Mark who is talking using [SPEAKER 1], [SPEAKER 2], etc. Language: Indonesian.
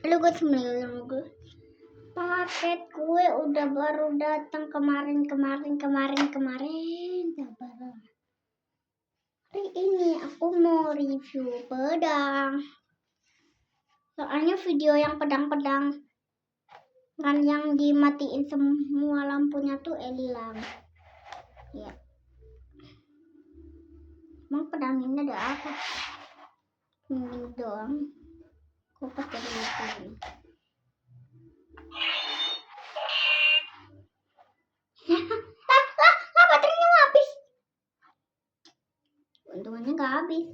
[SPEAKER 1] Halo guys, paket kue udah baru datang kemarin. Hari ini aku mau review pedang. Soalnya video yang pedang-pedang kan yang dimatiin semua lampunya tuh hilang. Ya. Emang pedang ini ada apa? Ini doang. Aku pakai dulu. Baterainya habis. Untungnya nggak habis.